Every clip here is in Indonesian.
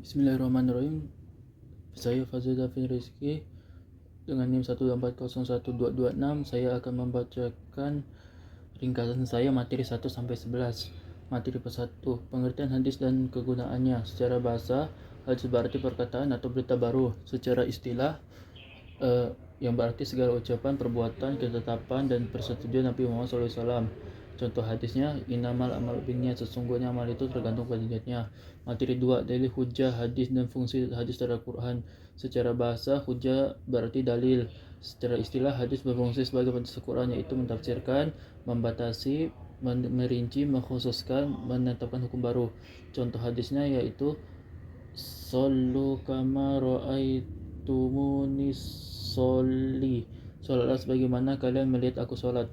Bismillahirrahmanirrahim. Saya Fazil Dafin Rizki dengan NIM 1401226. Saya akan membacakan ringkasan saya materi 1 sampai 11. Materi ke-1, pengertian hadis dan kegunaannya. Secara bahasa, hadis berarti perkataan atau berita baru. Secara istilah, yang berarti segala ucapan, perbuatan, ketetapan, dan persetujuan Nabi Muhammad SAW. Contoh hadisnya, innamal amal binniyat, sesungguhnya amal itu tergantung pada niatnya. Materi 2, dalil hujjah hadis dan fungsi hadis terhadap Quran. Secara bahasa, hujjah berarti dalil. Secara istilah, hadis berfungsi sebagai penjelasan Quran, yaitu mentafsirkan, membatasi, merinci, mengkhususkan, menetapkan hukum baru. Contoh hadisnya yaitu Sallu kama ra'aitumuni sholli, sholatlah sebagaimana kalian melihat aku sholat.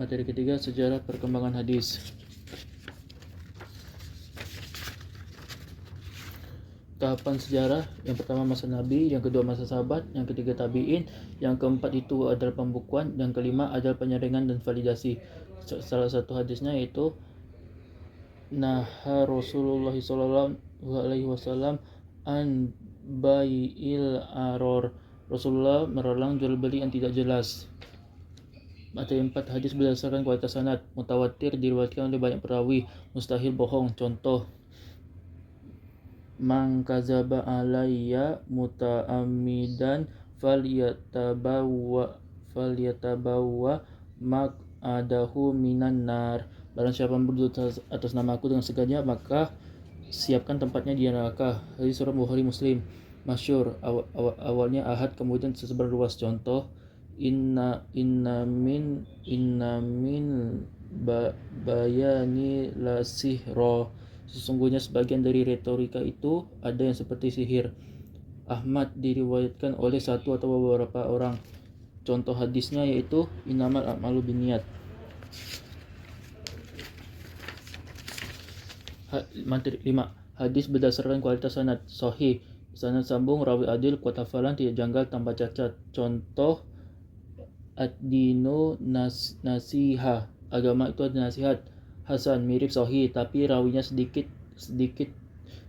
Materi ketiga, sejarah perkembangan hadis. Tahapan sejarah, yang pertama masa Nabi, yang kedua masa sahabat, yang ketiga tabi'in, yang keempat itu adalah pembukuan, yang kelima adalah penyaringan dan validasi. Salah satu hadisnya yaitu Naha Rasulullah SAW an bai'il aror, Rasulullah melarang jual beli yang tidak jelas. Materi 4, hadis berdasarkan kualitas sanad. Mutawatir diriwayatkan oleh banyak perawi, mustahil bohong. Contoh, man kadzaba alayya muta'ammidan falyatabawa maq'adahu minan nar. Barang siapa berdusta atas nama aku dengan sengaja, maka siapkan tempatnya di neraka. Hadis surah Bukhari Muslim. Masyhur, awalnya ahad kemudian tersebar luas. Contoh, inna min bayani la sihro, sesungguhnya sebagian dari retorika itu ada yang seperti sihir. Ahmad diriwayatkan oleh satu atau beberapa orang. Contoh hadisnya yaitu innamal a'malu binniyat. Materi 5, hadis berdasarkan kualitas sanad. Sahih, sanad sambung, rawi adil, kuat hafalan, tidak janggal, tanpa cacat. Contoh, ad-dinu nasiha, agama itu ada nasihat. Hasan, mirip sahih tapi rawinya sedikit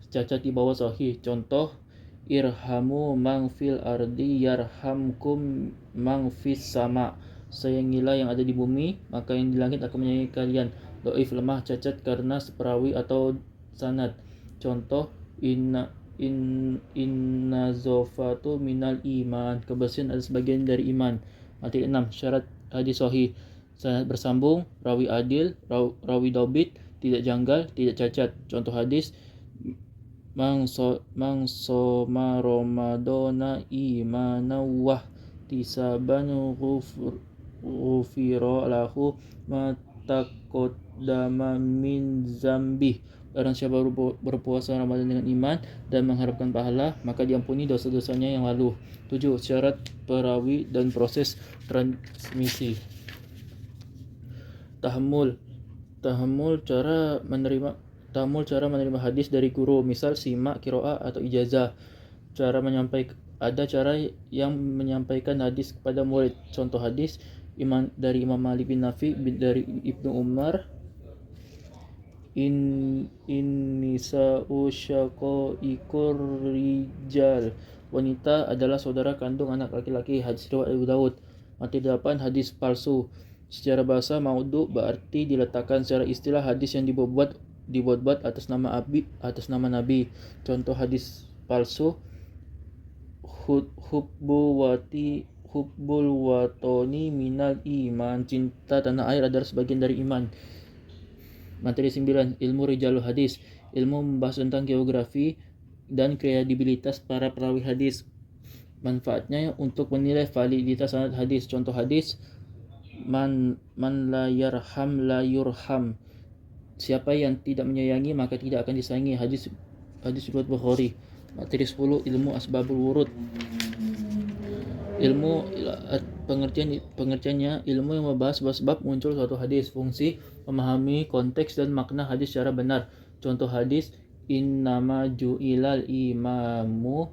cacat di bawah sahih. Contoh, irhamu man fil ardi yarhamkum man fis sama, sayangilah yang ada di bumi maka yang di langit akan menyayangi kalian. Dhaif, lemah, cacat karena perawi atau sanad. Contoh, inna zofatu minal iman, kebersihan adalah sebagian dari iman. Materi 6, syarat hadis sahih. Sanad bersambung, rawi adil, rawi dobit, tidak janggal, tidak cacat. Contoh hadis, mangsoma ramadona imana wah tisaban ghufiro lahu matakodama min zambih. Barang siapa berpuasa Ramadan dengan iman dan mengharapkan pahala, maka diampuni dosa-dosanya yang lalu. 7, syarat perawi dan proses transmisi. Tahammul cara menerima hadis dari guru, misal simak, qiraah atau ijazah. Ada cara yang menyampaikan hadis kepada murid. Contoh hadis dari Imam Malik bin Nafi dari Ibnu Umar, innisa'u syaqaiqur rijal, wanita adalah saudara kandung anak laki-laki. Hadis riwayat Abu Daud. Materi 8, hadis palsu. Secara bahasa, maudhu berarti diletakkan. Secara istilah, hadis yang dibuat-buat atas nama Nabi. Contoh hadis palsu, hubbul watoni minal iman, cinta tanah air adalah sebagian dari iman. Materi 9, ilmu rijalul hadis, ilmu membahas tentang geografi dan kredibilitas para perawi hadis. Manfaatnya untuk menilai validitas sanad hadis. Contoh hadis, man la yarham la yurham, siapa yang tidak menyayangi maka tidak akan disayangi. Hadis riwayat Bukhari. Materi 10, ilmu asbabul wurud. Pengertiannya, ilmu yang membahas sebab muncul suatu hadis. Fungsi, memahami konteks dan makna hadis secara benar. Contoh hadis, innama ju'ilal imamu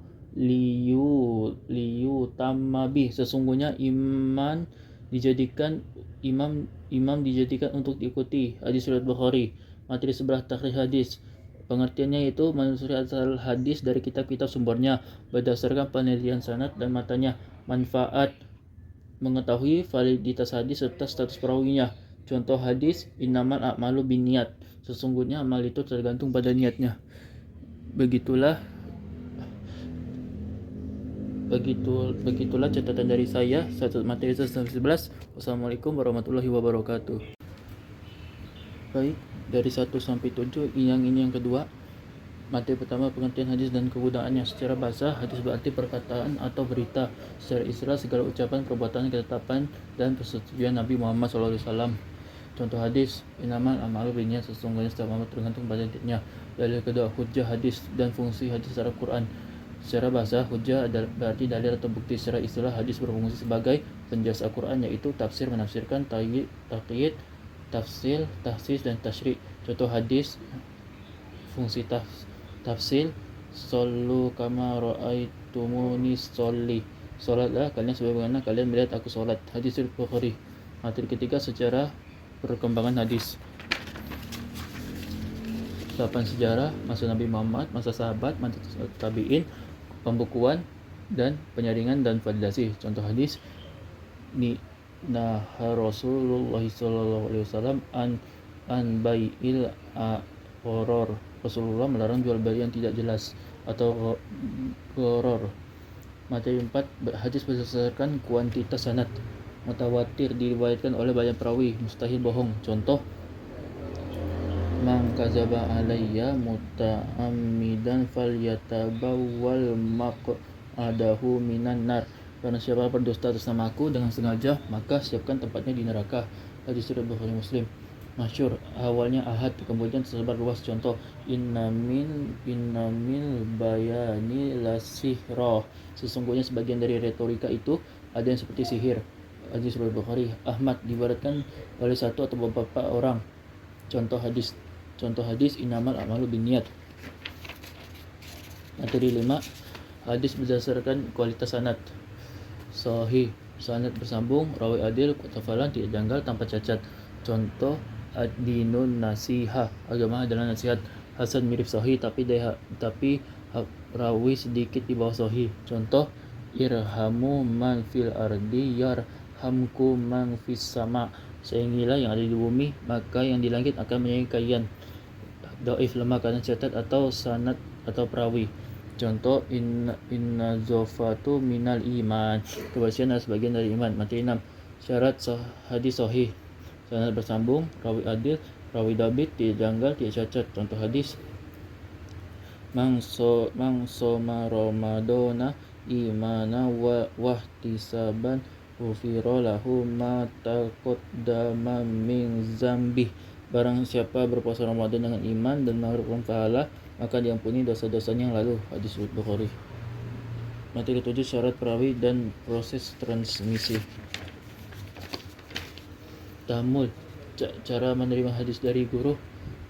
liyutamma bih, sesungguhnya imam dijadikan untuk diikuti. Hadis riwayat Bukhari. Materi 11, takhrij hadis. Pengertiannya itu menelusuri asal hadis dari kitab-kitab sumbernya berdasarkan penelitian sanad dan matanya. Manfaat mengetahui validitas hadis serta status perawinya. Contoh hadis, innamal a'malu binniyat. Sesungguhnya amal itu tergantung pada niatnya. Begitulah catatan dari saya. Satu materi 11. Wassalamualaikum warahmatullahi wabarakatuh. Baik, dari 1 sampai 7 ini yang kedua. Materi pertama, pengertian hadis dan kegunaannya. Secara bahasa, hadis berarti perkataan atau berita. Secara istilah, segala ucapan, perbuatan, ketetapan, dan persetujuan Nabi Muhammad SAW. Contoh hadis, innamal a'malu binniyat. Sesungguhnya setiap amal tergantung pada niatnya. Dalil kedua, hujjah hadis dan fungsi hadis secara Quran. Secara bahasa, hujjah berarti dalil atau bukti. Secara istilah, hadis berfungsi sebagai penjelas Al-Quran, yaitu tafsir, menafsirkan, taqyid, tafsil, tahsis, dan tasyri'. Contoh hadis, fungsi tafsil, sallu kama ra'aitumuni sholli. Salatlah kalian sebagaimana kalian melihat aku salat. Hadis Bukhari. Materi ketiga, sejarah perkembangan hadis. Tahapan sejarah masa Nabi Muhammad, masa sahabat, masa tabi'in, pembukuan dan penyaringan dan validasi. Contoh hadis, nah Rasulullah SAW an bai'il gharar. Rasulullah melarang jual beli yang tidak jelas atau gharar. Materi 4, hadis berdasarkan kuantitas sanad. Mutawatir diriwayatkan oleh banyak perawi, mustahil bohong. Contoh, man kadzaba alayya muta'ammidan falyatabawwal maq'adahu minan nar. Karena siapa berdusta atas nama aku dengan sengaja, maka siapkan tempatnya di neraka. Hadis riwayat Bukhari Muslim. Masyhur, awalnya ahad, kemudian tersebar luas. Contoh, innamil bayani lasihra. Sesungguhnya sebagian dari retorika itu ada yang seperti sihir. Hadis riwayat Bukhari. Ahmad dibaratkan oleh satu atau beberapa orang. Contoh hadis, innamal a'malu binniyat. Materi 5, hadis berdasarkan kualitas sanad. Sahih, sanad bersambung, rawi adil, kutafalan, tidak janggal, tanpa cacat. Contoh, ad-dinun nasihah, agama adalah nasihat. Hasan, mirip sahih tapi rawi sedikit di bawah sahih. Contoh, irhamu man fil ardi yarhamku man fis sama. Sayangilah yang ada di bumi, maka yang di langit akan menyayangi kalian. Dhaif, lemah karena catat atau sanad atau perawi. Contoh, inna zofatu minal iman. Kebersihan adalah sebagian dari iman. Materi 6, syarat hadis sahih. Sanad bersambung, rawi adil, rawi dabit, tidak janggal, tidak cacat. Contoh hadis, mangsoma ramadona imana wahtisaban ghufira lahu ma taqaddama min zambih. Barang siapa berpuasa Ramadan dengan iman dan mengharapkan pahala, maka diampuni dosa-dosanya yang lalu. Hadis Bukhari. Materi 7, syarat perawi dan proses transmisi. Tahammul, cara menerima hadis dari guru.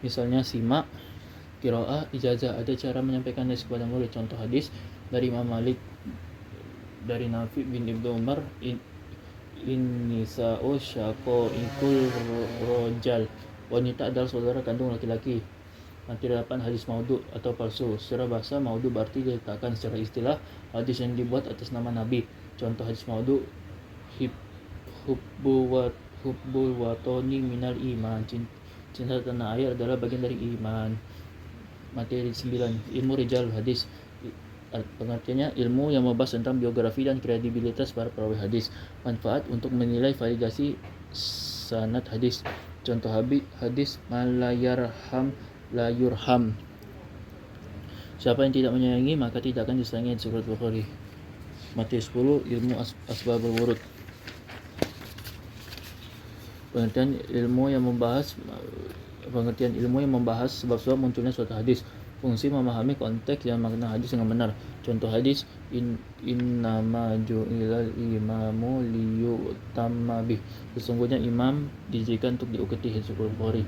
Misalnya simak, qiraah, ijazah. Ada cara menyampaikan hadis kepada murid. Contoh hadis dari Imam Malik, dari Nafi bin Ibnu Umar, nisa'u syaqaiqul rojal. Wanita adalah saudara kandung laki-laki. Materi 8, hadis maudhu atau palsu. Secara bahasa, maudhu berarti diletakkan. Secara istilah, hadis yang dibuat atas nama Nabi. Contoh hadis maudhu, hubbul watoni minal iman. Cinta tanah air adalah bagian dari iman. Materi 9, ilmu rijal hadis. Pengertiannya, ilmu yang membahas tentang biografi dan kredibilitas para perawi hadis. Manfaat untuk menilai validasi sanad hadis. Contoh hadis, man la yarham la yurham. Siapa yang tidak menyayangi maka tidak akan disayangi. Surat Bukhari. Materi 10, ilmu asbabul wurud. Pengertian ilmu yang membahas sebab-sebab munculnya suatu hadis. Fungsi memahami konteks dan makna hadis dengan benar. Contoh hadis, innama ju'ilal imamu liyutamma bih. Sesungguhnya imam dijadikan untuk diikuti. Hadis Bukhari.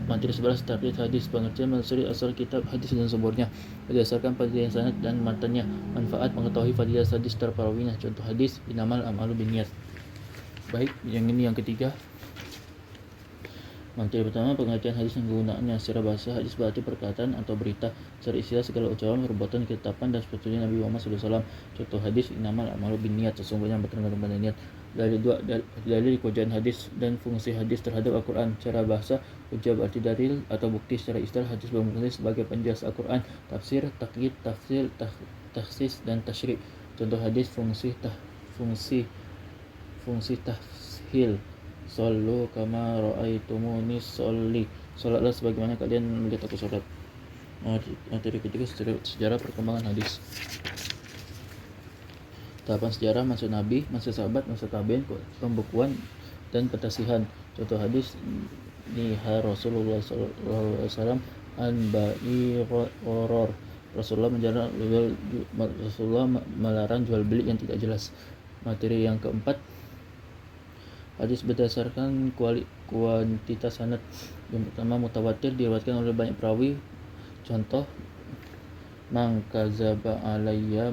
Materi 11, takrij hadis. Pengertian menelusuri asal kitab hadis dan sumbernya berdasarkan penelitian sanad dan matanya. Manfaat mengetahui validitas hadis secara perawinya. Contoh hadis, innamal a'malu binniyat. Baik, yang ketiga. Materi pertama, pengertian hadis dan kegunaannya. Secara bahasa, hadis berarti perkataan atau berita. Secara istilah, segala ucapan, perbuatan, ketetapan, dan sebetulnya Nabi Muhammad SAW. Contoh hadis, innamal a'malu binniyat, sesungguhnya bertergantung pada niat. Dalil kehujahan hadis dan fungsi hadis terhadap Al-Quran. Secara bahasa, hujah berarti dalil atau bukti. Secara istilah, hadis berfungsi sebagai penjelas Al-Quran, tafsir, takyid, tafsir, takhsis, dan tasyri'. Contoh hadis, fungsi tafhil. Sallu kama ra'aitumuni sholli. Salatlah sebagaimana kalian melihat aku salat. Materi ketiga, sejarah perkembangan hadis. Tahapan sejarah masa Nabi, masa sahabat, masa tabi'in, pembukuan dan pentasihan. Contoh hadis, niha Rasulullah SAW an ba'i gharar. Rasulullah melarang jual beli yang tidak jelas. Materi yang keempat, hadis berdasarkan kuantitas sanad. Yang pertama, mutawatir, diriwayatkan oleh banyak perawi. Contoh, man kadzaba alayya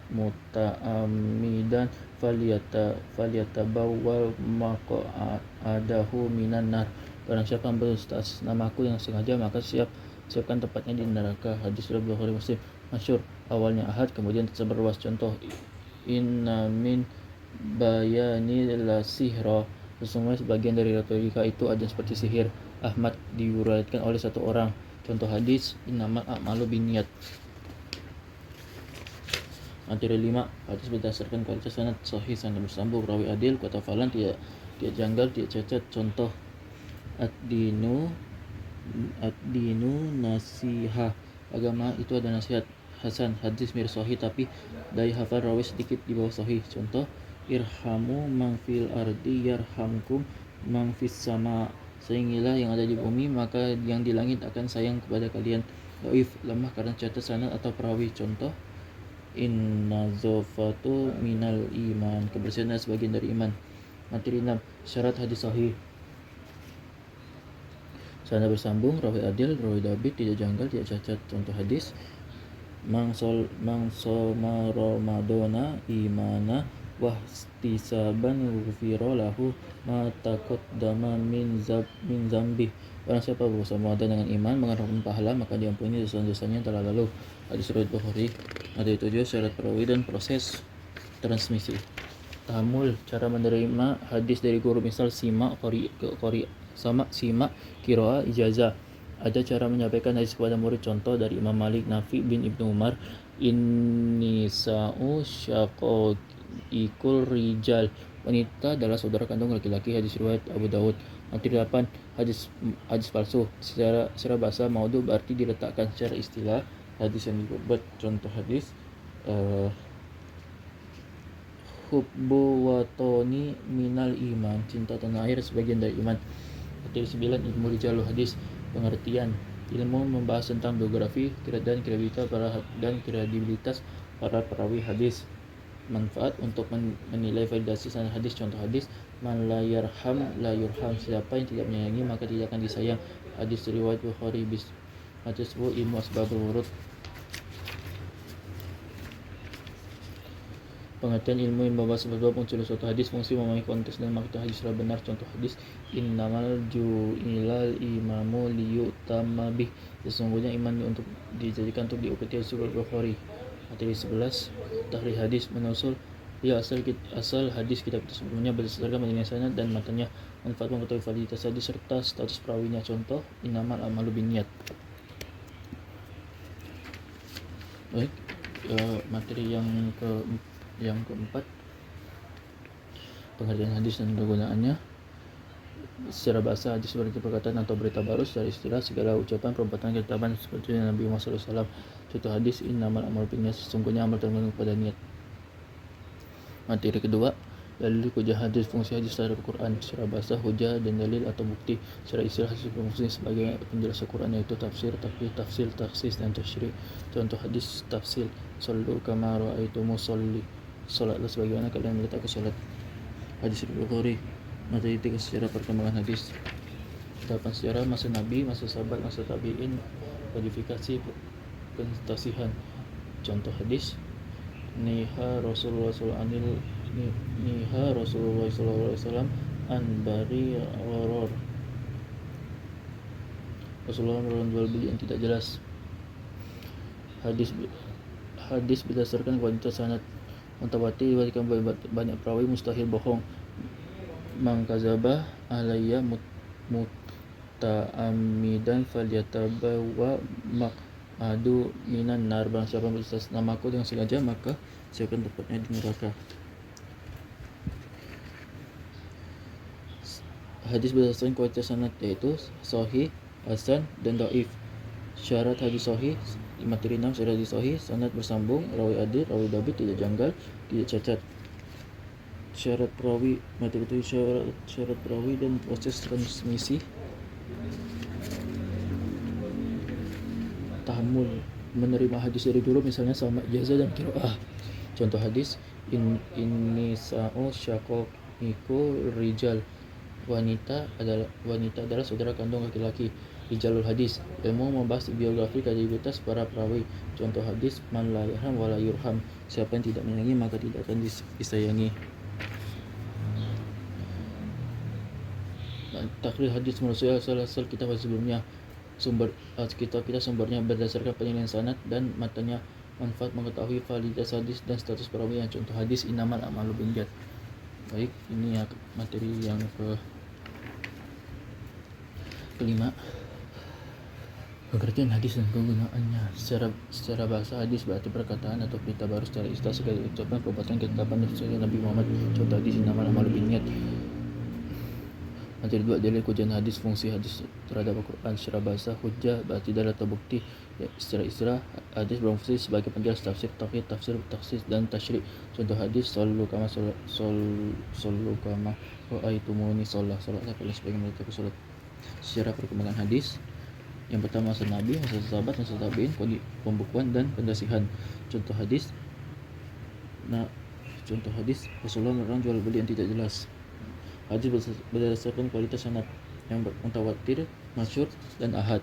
muta'ammidan falyatabawwal maq'adahu minan nar. Barang siapa yang berdusta atas namaku yang sengaja, maka siapkan tempatnya di neraka. Hadis riwayat Bukhari Muslim. Masyhur, awalnya ahad, kemudian tersebar luas. Contoh, inna min bayani la sihra, sesungguhnya sebagian dari retorika itu ada seperti sihir. Ahmad, diriwayatkan oleh satu orang. Contoh hadis, innamal a'malu binniyat. Materi 5, hadis berdasarkan kualitas sanad. Sahih, sanad bersambung, rawi adil, kuat hafalan, tidak janggal, tidak cacat. Contoh, ad-dinu nasihah, agama itu ada nasihat. Hasan, hadis mirip sahih tapi daya hafal rawi sedikit di bawah sahih. Contoh, irhamu man fil ardi yarhamkum man fis sama, sayangilah yang ada di bumi, maka yang di langit akan sayang kepada kalian. Dhaif, lemah karena cacat sanad atau perawi. Contoh, inna zofatu minal iman, kebersihan adalah sebagian dari iman. Materi 6, syarat hadis sahih. Sanad bersambung, rawi adil, rawi dhabit, tidak janggal, tidak cacat. Contoh hadis, mangsoma ramadona imana wahtisaban ghufira lahu ma taqaddama min zambi. Barang siapa berpuasa Ramadan dengan iman, mengharapkan pahala, maka diampuni dosa-dosanya yang telah lalu. Hadis riwayat Bukhari. Materi 7, syarat perawi dan proses transmisi. Tahammul, cara menerima hadis dari guru, misal simak qiraah, ijazah. Ada cara menyampaikan hadis kepada murid. Contoh dari Imam Malik, Nafi bin Ibnu Umar, innisa'u syaqaiqul rijal, wanita adalah saudara kandung laki-laki. Hadis riwayat Abu Daud. Materi 8, hadis palsu. Secara bahasa, maudhu berarti diletakkan. Secara istilah, hadis yang dibuat. Contoh hadis, hubbu watoni minal iman, cinta tanah air sebagian dari iman. Materi 9, ilmu rijalul hadis, pengertian. Ilmu membahas tentang biografi dan kredibilitas para perawi hadis. Manfaat untuk menilai validasi sanad hadis. Contoh hadis, man la yarham la yurham, siapa yang tidak menyayangi maka tidak akan disayang. Hadis riwayat Bukhari. Materi 10, ilmu asbabul wurud, pengertian ilmu yang membahas sebab muncul suatu hadis, fungsi memahami konteks dan makna hadis secara benar. Contoh hadis, innamal ju'ilal imamu liyutamma bih, sesungguhnya iman untuk dijadikan untuk diikuti. Hadis Bukhari. Materi 11, tahrij hadis, menusul ya asal hadis kitab itu sebelumnya berdasarkan penilaian sanad dan matanya. Manfaat mengetahui validitas hadis serta status perawinya. Contoh, innamal a'malu binniyat. Baik, materi yang keempat, pengertian hadis dan kegunaannya. Secara bahasa, hadis berarti perkataan atau berita baru. Secara istilah, segala ucapan, perbuatan, ketetapan seperti Nabi Muhammad SAW. Contoh hadis, innamal a'malu binniyat, sesungguhnya amal tergantung pada niat. Materi kedua, dalil hujah hadis, fungsi hadis terhadap Al-Quran. Secara bahasa, hujah dan dalil atau bukti. Secara istilah, hadis berfungsi sebagai penjelas Al-Quran, yaitu tafsir, tafsir, takhsis, dan tasyri'. Contoh hadis tafsir, sallu kama ra'aitumu sholli, salatlah sebagaimana kalian melihat aku salat. Hadis Bukhari. Materi 3, sejarah perkembangan hadis. Tahapan sejarah masa Nabi, masa sahabat, masa tabi'in, kodifikasi, pentasihan. Contoh hadis, niha Rasulullah SAW an bari gharar, Rasulullah melarang jual beli yang tidak jelas. Hadis berdasarkan kualitas sanad. Mutawatir diriwayatkan banyak perawi, mustahil bohong. Man kadzaba alayya muta'ammidan falyatabawa maq'adu minan nar. Barang siapa berdusta namaku dengan sengaja, maka siapkan tempatnya di neraka. Hadis berdasarkan kualitas sanad yaitu sahih, hasan, dan dhaif. Syarat hadis sahih, materi 6 syarat hadis sahih, sanad bersambung, rawi adil, rawi dhabit, tidak janggal, tidak cacat. Syarat perawi, materi 7 syarat perawi dan proses transmisi. Tahammul, menerima hadis dari guru, misalnya sama ijazah dan qiraah. Contoh hadis, ini sa'u syaqiqu rijal. Wanita adalah saudara kandung laki-laki. Rijalul hadis, ilmu membahas biografi kredibilitas para perawi. Contoh hadis, man la yarham wa la yurham. Siapa yang tidak menyayangi maka tidak akan disayangi. Takrij hadis menurut asal kitab sebelumnya. Kitab kita sumbernya berdasarkan penilaian sanad dan matanya. Manfaat mengetahui validitas hadis dan status perawinya. Contoh hadis, innamal a'malu binniyat. Baik, ini ya materi yang kelima. Pengertian hadis dan kegunaannya. Secara bahasa, hadis berarti perkataan atau berita baru secara istilah, segala ucapan, perbuatan, ketetapan dari Nabi Muhammad. Contoh hadis, innamal a'malu binniyat. Materi 2, dalil kujian hadis. Fungsi hadis terhadap Al-Quran. Secara bahasa, hujjah berarti dalil atau bukti. Secara istilah, hadis berfungsi sebagai penjelas tafsir, tauhid, tafsir, taksis, dan tasyri'. Contoh hadis, sallu kama ra'aitumuni sholat. Salatlah kalian sebagai melihat aku salat. Secara perkembangan hadis, yang pertama masa Nabi, masa sahabat, masa tabi'in, pembukuan dan pendasihan. Contoh hadis, Rasulullah melarang jual beli yang tidak jelas. Hadis berdasarkan kualitas sanad, yang mutawatir, masyhur, dan ahad.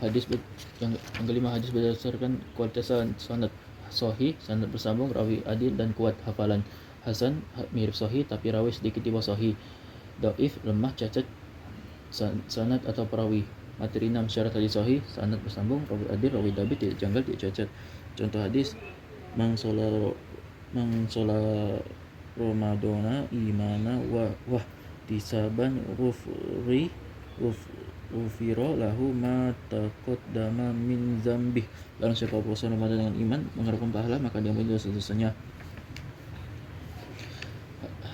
Yang kelima, hadis berdasarkan kualitas sanad. Sahih, sanad bersambung, rawi adil dan kuat hafalan. Hasan, mirip sahih tapi rawi sedikit di bawah sahih. Dhaif, lemah, cacat sanad atau perawi. Materi 6 syarat hadis sahih, sanad bersambung, rawi adil, rawi dhabit, tidak janggal, tidak cacat. Contoh hadis, man sholat Ramadana imana wa tisaban ufiro lahu ma taqaddama min zambih. Barang siapa puasa Ramadan dengan iman, mengharapkan pahala, maka diampuni dosa-dosanya.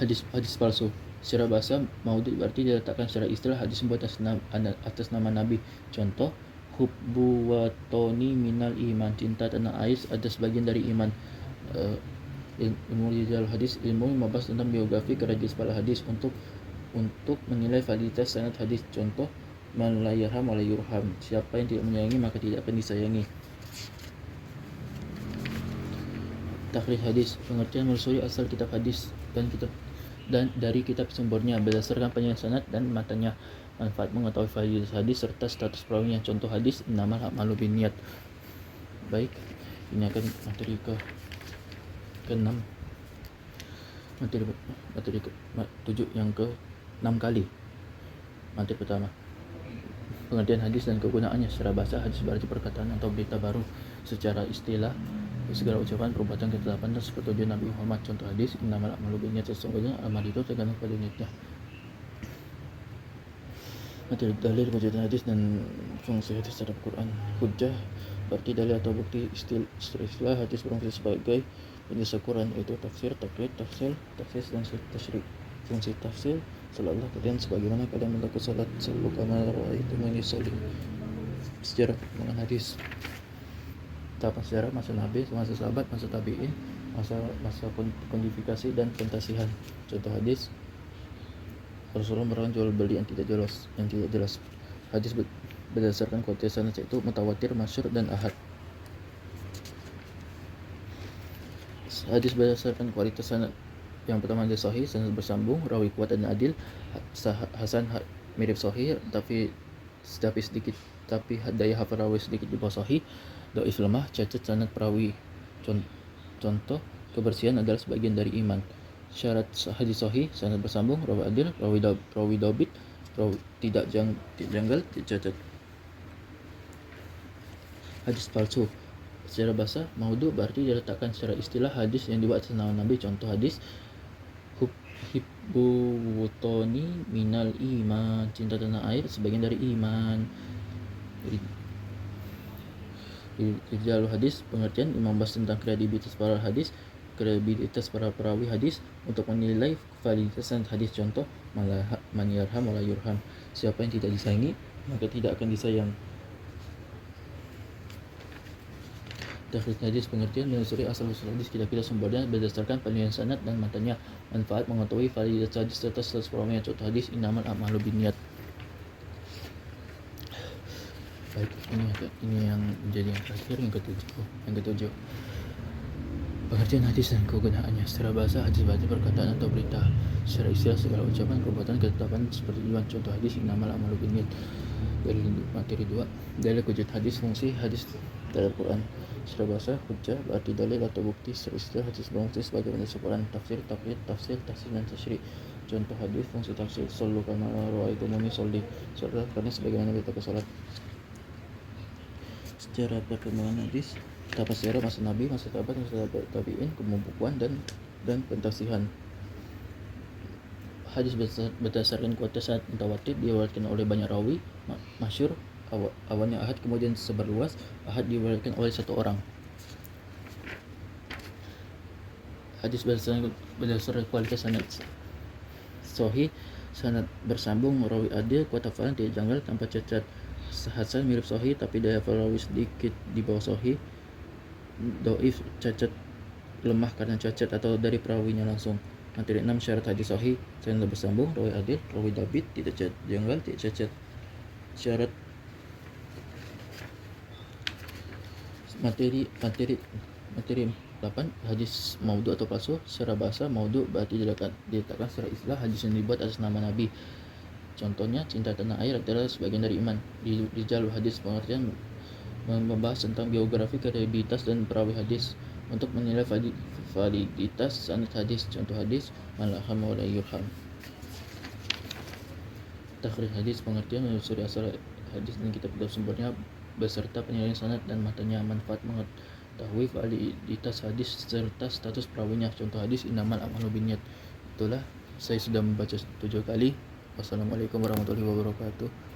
Hadis palsu. Secara bahasa, maudud berarti diletakkan secara istilah hadis membuat atas nama Nabi. Contoh, hubbu wa toni minal iman. Cinta tanah air ada sebagian dari iman. Ilmu rijal hadis, ilmu membahas tentang biografi kerajaan para hadis untuk menilai validitas sanad hadis. Contoh, man la yarham wa la yurham. Siapa yang tidak menyayangi maka tidak akan disayangi. Takrij hadis, pengertian menelusuri asal kitab hadis dan dari kitab sumbernya berdasarkan penilaian sanad dan matanya. Manfaat mengetahui validitas hadis serta status perawinya. Contoh hadis, innamal a'malu binniyat. Baik, ini akan materi ke-6. Materi 7 yang ke-6 kali. Materi pertama, pengertian hadis dan kegunaannya. Secara bahasa, hadis berarti perkataan atau berita baru. Secara istilah, segala ucapan, perbuatan, ketetapan, dan sepertujuan Nabi Muhammad. Contoh hadis, innamal a'malu binniyat. Sesungguhnya amal itu tergantung pada niatnya. Materi dalil kujian hadis dan fungsi hadis terhadap Quran. Hujjah berarti dalil atau bukti. Istilah hadis berfungsi sebagai penjelasan Quran, yaitu tafsir, taklid, tafsir, taksis, dan tasyri'. Fungsi tafsir, salatlah kalian sebagaimana kalian melakukan salat. Sallu kama ra'aitumuni sholli. Sejarah perkembangan hadis. Tahapan sejarah, masa Nabi, masa sahabat, masa tabi'in, masa kodifikasi dan pentasihan. Contoh hadis, Rasulullah melarang jual beli yang tidak jelas. Hadis berdasarkan kualitas sanad yaitu mutawatir, masyhur, dan ahad. Hadis berdasarkan kualitas sanad, yang pertama hadis sahih, sanad bersambung, rawi kuat dan adil. Hasan, mirip sahih tapi sedikit, tapi daya hafal rawi sedikit di bawah sahih. Dhaif, lemah, cacat sanad perawi. Contoh, kebersihan adalah sebagian dari iman. Syarat hadis sahih, sanad bersambung, rawi adil, rawi dhabit, tidak janggal, tidak cacat. Hadis palsu. Secara bahasa, maudhu berarti diletakkan secara istilah hadis yang dibuat atas nama Nabi. Contoh hadis, hibbu wutoni minal iman, cinta tanah air sebagian dari iman. Rijalul hadis, pengertian Imam Bas tentang kredibilitas para hadis, kredibilitas para perawi hadis untuk menilai validitas hadis. Contoh, man yarham wala yurham, siapa yang tidak disayangi maka tidak akan disayang. Takhrij hadis, pengertian menelusuri asal-usul hadis, kita sumbernya berdasarkan penilaian sanad dan matanya. Manfaat mengetahui validitas hadis serta status perawinya. Contoh hadis, innamal a'malu binniyat. Baik, ini yang menjadi yang terakhir, yang ketujuh. Pengertian hadis dan kegunaannya. Secara bahasa, hadis berarti perkataan atau berita. Secara istilah, segala ucapan, perbuatan, ketetapan seperti tujuan. Contoh hadis, innamal a'malu binniyat. Dari materi 2, dalil wujud hadis, fungsi hadis dalam Quran. Secara bahasa, hujjah berarti dalil atau bukti. Secara istilah, hadis berfungsi sebagai penjelasan Quran. Tafsir, takyid, tafsir dan tasyri'. Contoh hadis, fungsi tafsir, sallu kama ra'aitumuni sholli, salat karena sebagaimana kita salat. Secara perkembangan hadis, tahap sejarah masa Nabi, masa sahabat, masa tabi'in, pembukuan dan pentafsiran. Hadis berdasarkan kualitas sanad mutawatir, diriwayatkan oleh banyak rawi, masyhur, awalnya ahad, kemudian sebar luas. Ahad diriwayatkan oleh satu orang. Hadis berdasarkan kualitas sanad. Sahih, sanad bersambung, rawi adil, kuat hafalan, tidak janggal, tanpa cacat. Hasan, mirip sahih tapi daya hafal rawi sedikit di bawah sahih. Dhaif, cacat, lemah karena cacat atau dari perawinya langsung. Materi 6, syarat hadis sahih, sanad bersambung, rawi adil, rawi dhabit, tidak janggal, tidak cacat. Syarat materi 8, hadis maudhu atau palsu. Secara bahasa, maudhu berarti diletakkan secara istilah hadis yang dibuat atas nama Nabi. Contohnya, cinta tanah air adalah sebagian dari iman. Rijalul hadis, pengertian membahas tentang biografi, kredibilitas dan perawi hadis untuk menilai validitas sanad hadis. Contoh hadis, man yarham wala yurham. Takhrij hadis, pengertian menelusuri asal hadis dan kitab sumbernya beserta penilaian sanad dan matanya. Manfaat mengetahui validitas hadis serta status perawinya. Contoh hadis, innamal a'malu binniyat. Itulah, saya sudah membaca 7 kali. Wassalamualaikum warahmatullahi wabarakatuh.